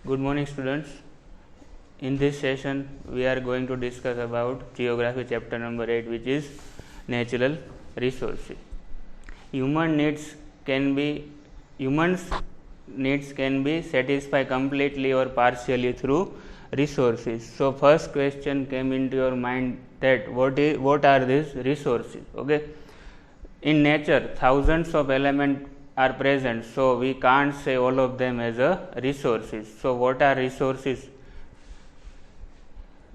Good morning, students. In this session, we are going to discuss about geography chapter number 8, which is natural resources. Humans needs can be satisfied completely or partially through resources. So first question came into your mind that what are these resources? Okay, in nature thousands of elements are present, so we can't say all of them as a resources. So what are resources?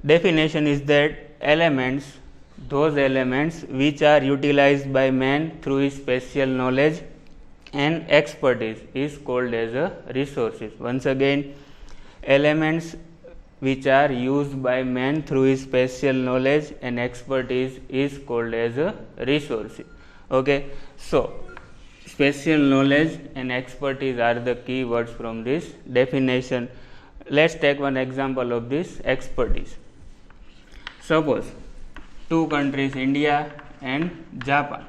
Definition is that those elements which are utilized by man through his special knowledge and expertise is called as a resources. Once again, elements which are used by man through his special knowledge and expertise is called as a resources. Okay, so special knowledge and expertise are the key words from this definition. Let's take one example of this expertise. Suppose two countries, India and Japan.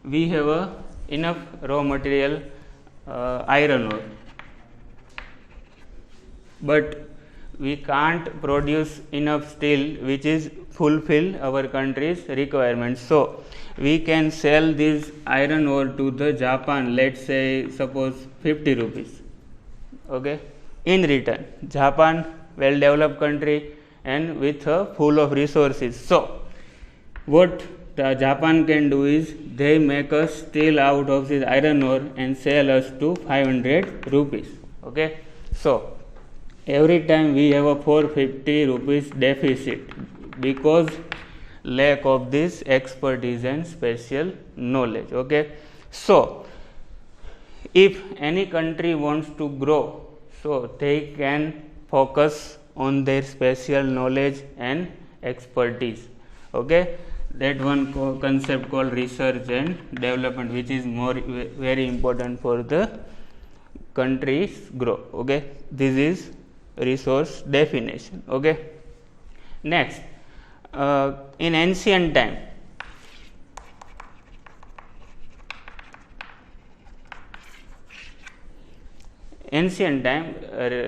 We have enough raw material, iron ore, but we can't produce enough steel which is fulfill our country's requirements. So we can sell this iron ore to the Japan, let's say suppose 50 rupees. Okay, in return Japan well developed country and with full of resources. So what the Japan can do is they make us steel out of this iron ore and sell us to 500 rupees. Okay, so every time we have a 450 rupees deficit because lack of this expertise and special knowledge. Okay, so if any country wants to grow, so they can focus on their special knowledge and expertise. Okay, that one concept called research and development, which is very important for the country's growth. Okay, this is resource definition. Okay, next, in ancient time,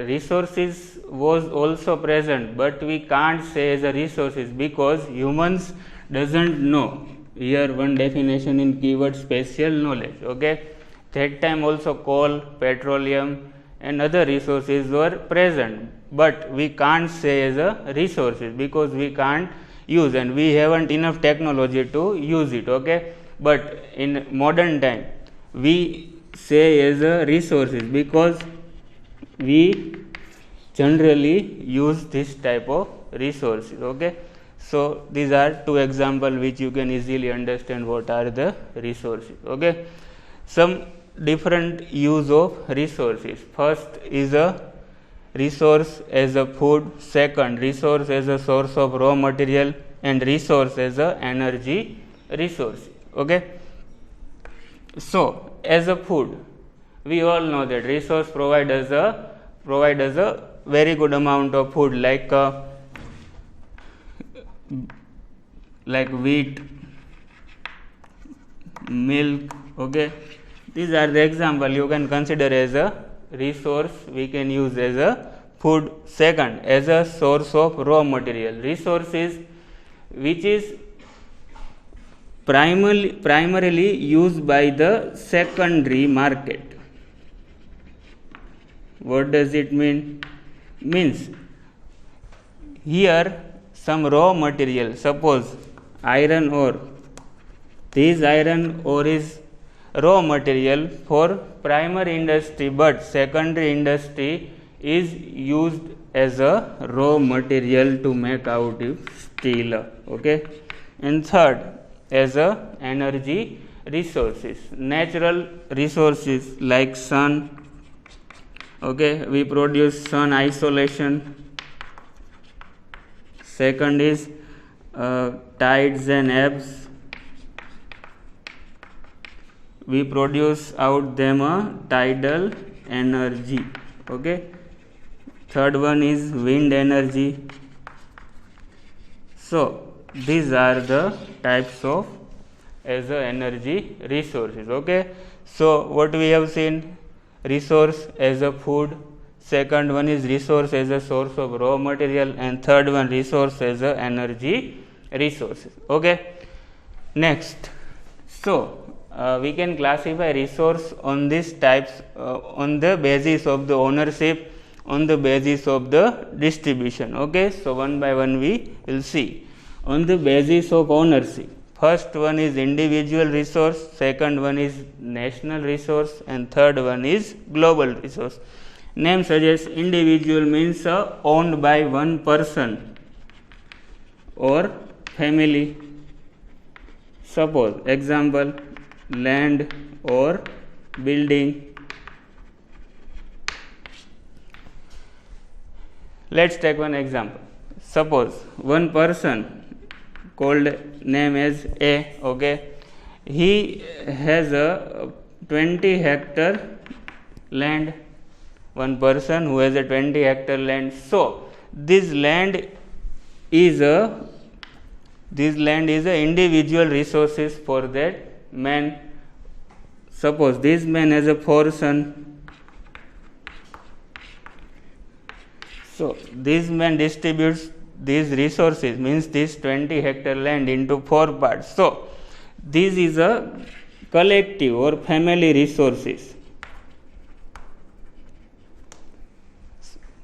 resources was also present, but we can't say as a resources because humans doesn't know. Here one definition in keyword special knowledge. Okay, that time also coal, petroleum and other resources were present, but we can't say as a resources because we can't use and we haven't enough technology to use it. Okay, but in modern time we say as a resources because we generally use this type of resources. Okay, so these are two examples which you can easily understand what are the resources. Okay, some different use of resources. First is a resource as a food, second resource as a source of raw material, and resource as a energy resource. Okay, so as a food, we all know that resource provide us a very good amount of food like wheat, milk. Okay, these are the example you can consider as a resource we can use as a food. Second, as a source of raw material, resources which is primarily used by the secondary market. What does it mean? Means here some raw material, suppose iron ore. This iron ore is raw material for primary industry, but secondary industry is used as a raw material to make out steel. Okay, and third, as a energy resources, natural resources like sun. Okay, we produce sun isolation. Second is tides and ebbs. We produce out them a tidal energy. Okay, third one is wind energy. So these are the types of as a energy resources. Okay, so what we have seen, resource as a food, second one is resource as a source of raw material, and third one resource as a energy resources. Okay. Next, so we can classify resource on these types on the basis of the ownership, on the basis of the distribution. Okay. So one by one we will see. On the basis of ownership, first one is individual resource, second one is national resource, and third one is global resource. Name suggests individual means owned by one person or family. Suppose example, land or building. Let's take one example. Suppose one person called name as A, okay, he has a 20 hectare land, one person who has a 20 hectare land. So this land is a individual resources for that man. Suppose this man has a 4 sons. So this man distributes these resources, means this 20 hectare land, into 4 parts. So this is a collective or family resources.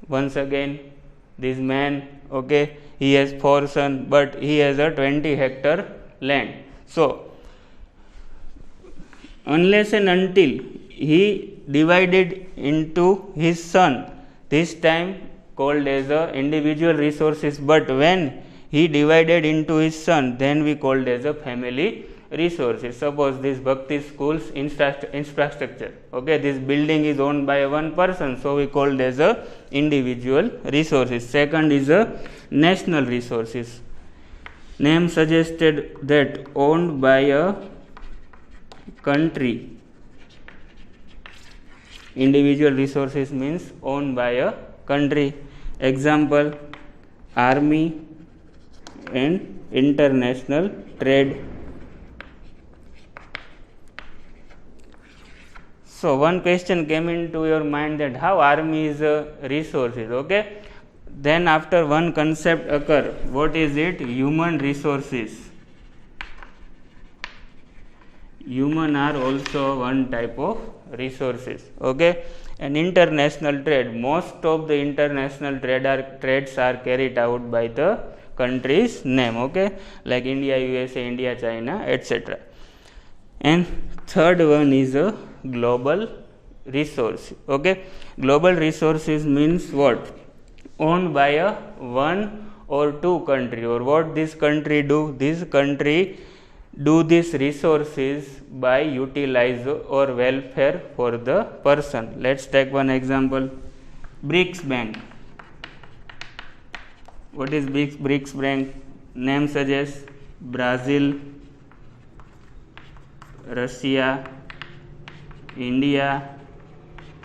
Once again, this man, okay, he has 4 sons, but he has a 20 hectare land. So unless and until he divided into his son, this time called as a individual resources, but when he divided into his son, then we called as a family resources. Suppose this Bhakti school's infrastructure, okay, this building is owned by one person, so we called as a individual resources. Second is a national resources. Name suggested that owned by a country. Individual resources means owned by a country. Example, army and international trade. So one question came into your mind that how army is a resources, okay. Then after one concept occur, what is it? Human resources. Human are also one type of resources, okay. And international trade, most of the international trades are carried out by the country's name, okay, like India, USA, India, China, etc. And third one is a global resource, okay. Global resources means what? Owned by a one or two country, or what this country do? This country do these resources by utilize or welfare for the person. Let's take one example. BRICS Bank. What is BRICS Bank? Name suggests Brazil, Russia, India,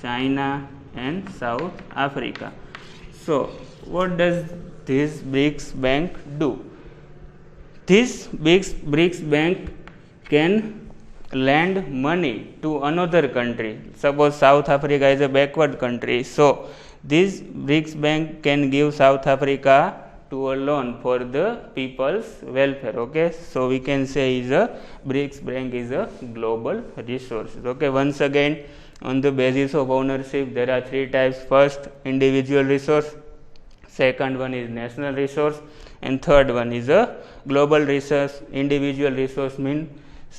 China, and South Africa. So what does this BRICS Bank do? This BRICS Bank can lend money to another country. Suppose South Africa is a backward country. So this BRICS Bank can give South Africa to a loan for the people's welfare. Okay. So we can say is a BRICS Bank is a global resources. Okay. Once again, on the basis of ownership, there are three types. First, individual resource. Second one is national resource, and third one is a global resource. Individual resource means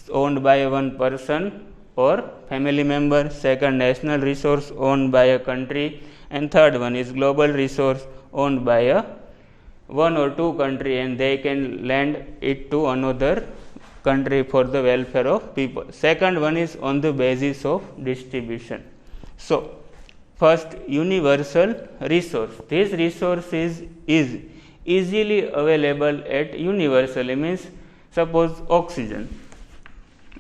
owned by one person or family member. Second, national resource owned by a country, and third one is global resource owned by a one or two country, and they can lend it to another country for the welfare of people. Second one is on the basis of distribution. So first, universal resource. This resource is easily available at universally, means suppose oxygen.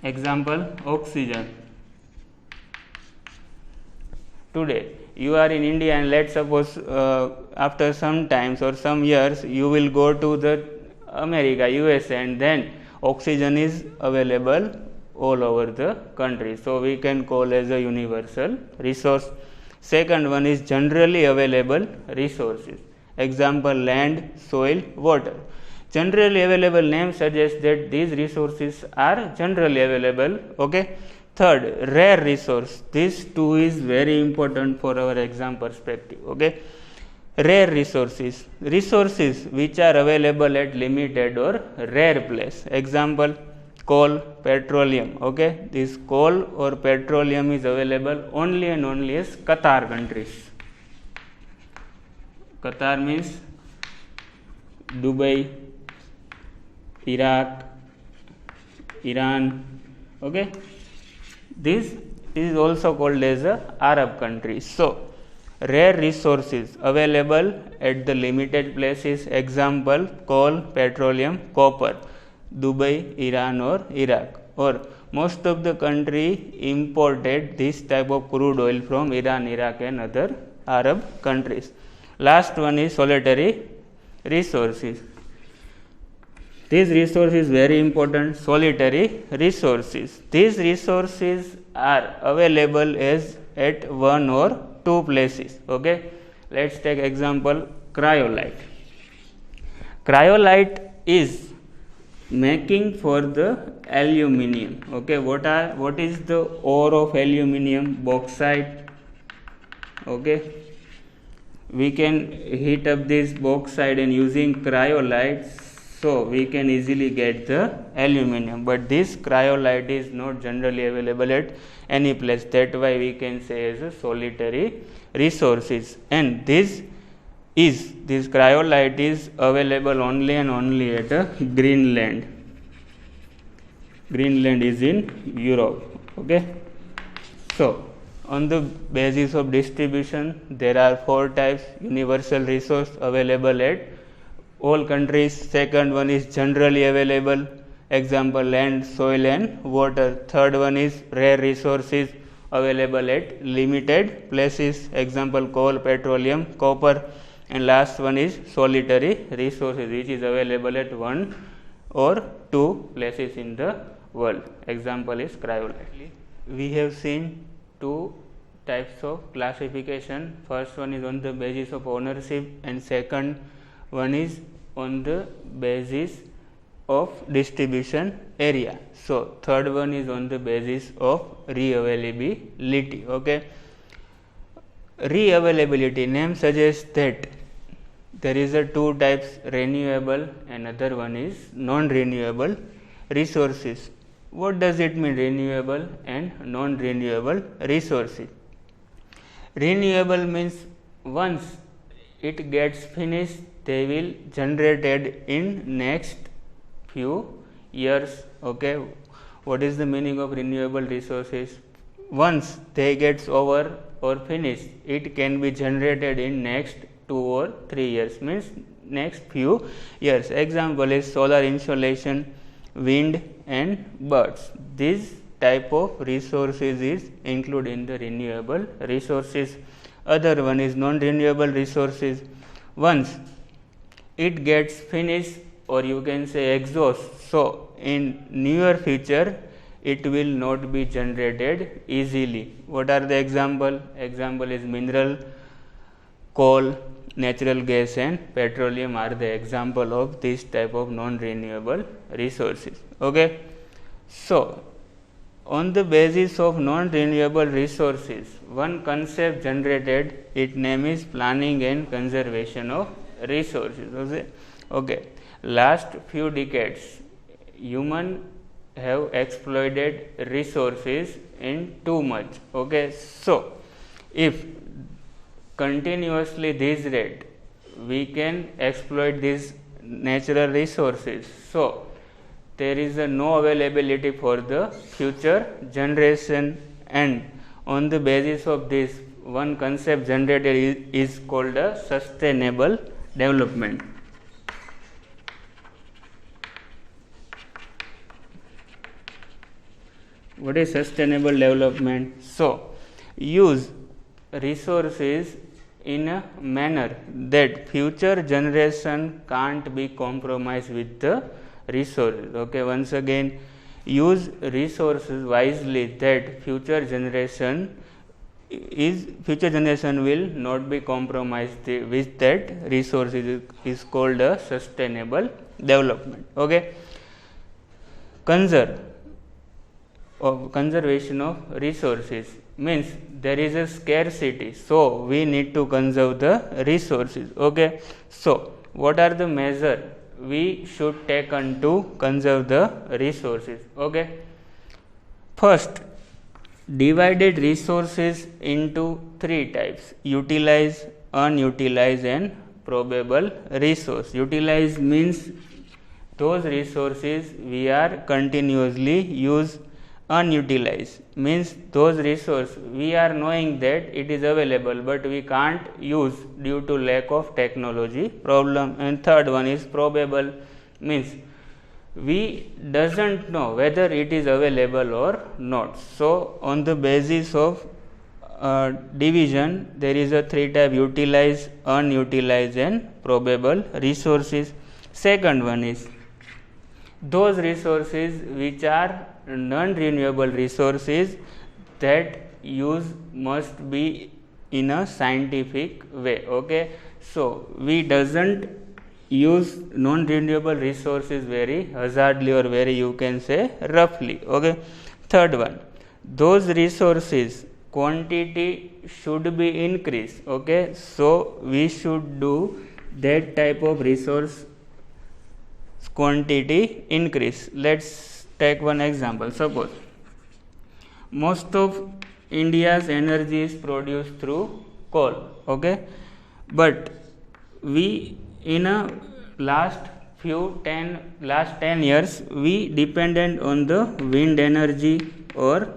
Example, oxygen. Today you are in India, and let's suppose after some times or some years you will go to the America, USA, and then oxygen is available all over the country. So we can call as a universal resource. Second one is generally available resources. Example, land, soil, water. Generally available name suggests that these resources are generally available. Okay. Third, rare resource. This too is very important for our exam perspective. Okay. Rare resources. Resources which are available at limited or rare place. Example, coal, petroleum. Okay. This coal or petroleum is available only and only as Qatar countries. Qatar means Dubai, Iraq, Iran. Okay. This is also called as a Arab countries. So rare resources available at the limited places. Example, coal, petroleum, copper, Dubai, Iran or Iraq. Or most of the country imported this type of crude oil from Iran, Iraq and other Arab countries. Last one is solitary resources. This resource is very important. Solitary resources. These resources are available as at one or two places. Okay. Let's take example, cryolite. Cryolite is making for the aluminium. Okay. What is the ore of aluminium? Bauxite. Okay. We can heat up this bauxite and using cryolite, so we can easily get the aluminium. But this cryolite is not generally available at any place. That's why we can say as a solitary resources. And this cryolite is available only and only at Greenland. Greenland is in Europe. Okay. So on the basis of distribution, there are 4 types. Universal resource available at all countries. Second one is generally available. Example, land, soil and water. Third one is rare resources available at limited places. Example, coal, petroleum, copper. And last one is solitary resources, which is available at 1 or 2 places in the world. Example is cryolite. We have seen 2 types of classification. First one is on the basis of ownership and second one is on the basis of distribution area. So third one is on the basis of re-availability. Okay. Re-availability name suggests that there is a 2 types, renewable and other one is non-renewable resources. What does it mean, renewable and non-renewable resources? Renewable means once it gets finished, they will generated in next few years. Okay. What is the meaning of renewable resources? Once they gets over or finished, it can be generated in next 2 or 3 years, means next few years. Example is solar insolation, wind and birds. This type of resources is included in the renewable resources. Other one is non-renewable resources. Once it gets finished or you can say exhaust, so in near future it will not be generated easily. What are the example? Example is mineral, coal, natural gas and petroleum are the example of this type of non-renewable resources. Okay. So on the basis of non-renewable resources, one concept generated, its name is planning and conservation of resources. Okay. Last few decades, human have exploited resources in too much. Okay. So if continuously this rate we can exploit these natural resources, so there is no availability for the future generation, and on the basis of this one concept generated is called a sustainable development. What is sustainable development? So use resources in a manner that future generation can't be compromised with the resources. Okay. Once again, use resources wisely that future generation will not be compromised with that resource is called a sustainable development. Okay. Conservation of resources means there is a scarcity, so we need to conserve the resources. Okay. So what are the measures we should take on to conserve the resources? Okay. First, divided resources into three types: utilized, unutilized and probable resource. Utilized means those resources we are continuously use. Unutilized means those resources we are knowing that it is available but we can't use due to lack of technology problem. And third one is probable, means we doesn't know whether it is available or not. So on the basis of division, there is a three type: utilized, unutilized and probable resources. Second one is those resources which are non-renewable resources, that use must be in a scientific way. Okay. So we doesn't use non-renewable resources very hazardly or very, you can say, roughly. Okay. Third one, those resources quantity should be increased. Okay. So we should do that type of resource quantity increase. Let's take one example. Suppose most of India's energy is produced through coal. Okay. But we in a last 10 years we dependent on the wind energy or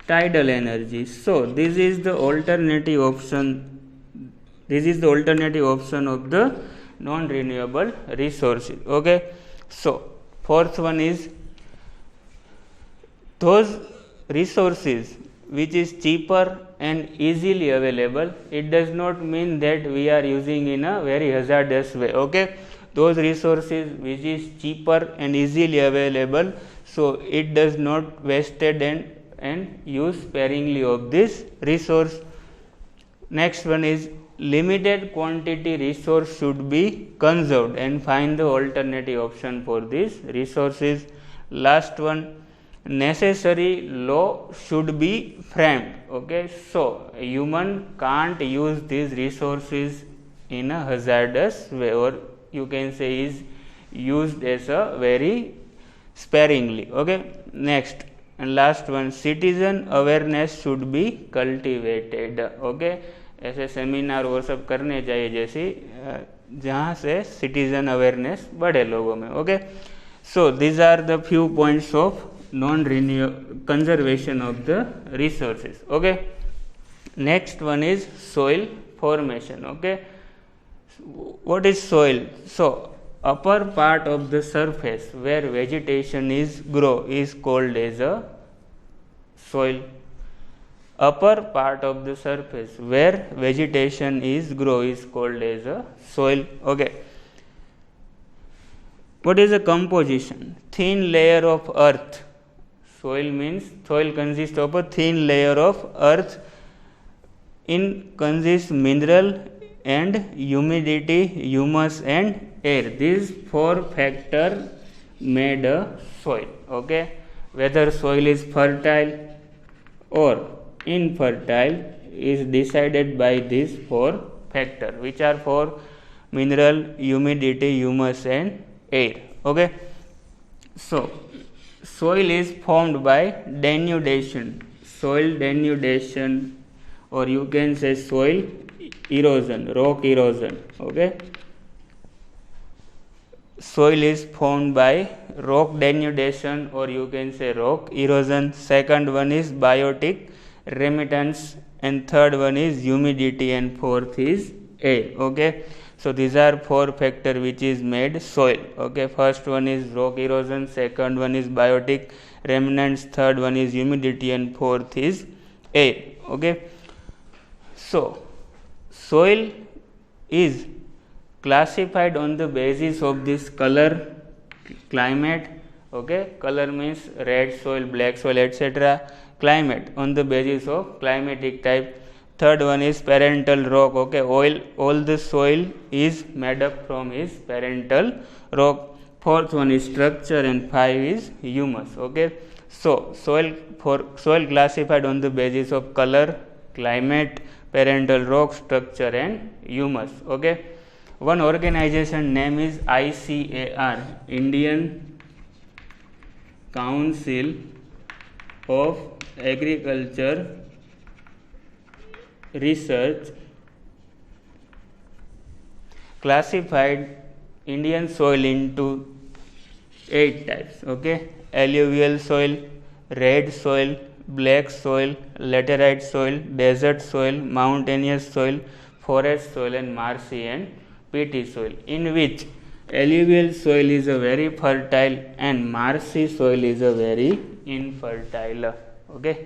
tidal energy. So this is the alternative option. This is the alternative option of the non-renewable resources. Okay. So fourth one is those resources which is cheaper and easily available. It does not mean that we are using in a very hazardous way. Okay. Those resources which is cheaper and easily available, so it does not wasted and use sparingly of this resource. Next one is limited quantity resource should be conserved and find the alternative option for these resources. Last one, necessary law should be framed. Okay. So human can't use these resources in a hazardous way, or you can say is used as a very sparingly. Okay. Next and last one, citizen awareness should be cultivated. Okay. ऐसे seminar वो सब करने चाहिए जैसी जहाँ से citizen awareness बढ़े लोगों में. Okay. So these are the few points of conservation of the resources. Okay. Next one is soil formation. Okay. What is soil? So upper part of the surface where vegetation is grow is called as a soil. Upper part of the surface where vegetation is grow is called as a soil. Okay. What is the composition? Thin layer of earth. Soil means soil consists of a thin layer of earth. In consists mineral and humidity, humus and air. These four factors made a soil. Okay. Whether soil is fertile or infertile is decided by these four factors, which are four: mineral, humidity, humus and air. Okay. So soil is formed by denudation, soil denudation, or you can say soil erosion, rock erosion. Okay. Soil is formed by rock denudation, or you can say rock erosion. Second one is biotic remittance, and third one is humidity, and fourth is air. Okay. So these are four factors which is made soil. Okay. First one is rock erosion, second one is biotic remnants, third one is humidity, and fourth is air. Okay. So soil is classified on the basis of this color, climate, Okay, color means red soil, black soil, etc. Climate, on the basis of climatic type. Third one is parental rock. Okay, all the soil is made up from his parental rock. Fourth one is structure, and 5 is humus. Okay, so soil classified on the basis of color, climate, parental rock, structure, and humus. Okay, one organization name is ICAR, Indian Council of Agriculture Research, classified Indian soil into 8 types. Okay, alluvial soil, red soil, black soil, laterite soil, desert soil, mountainous soil, forest soil, and marshy and peaty soil, in which alluvial soil is a very fertile and marshy soil is a very infertile. Okay.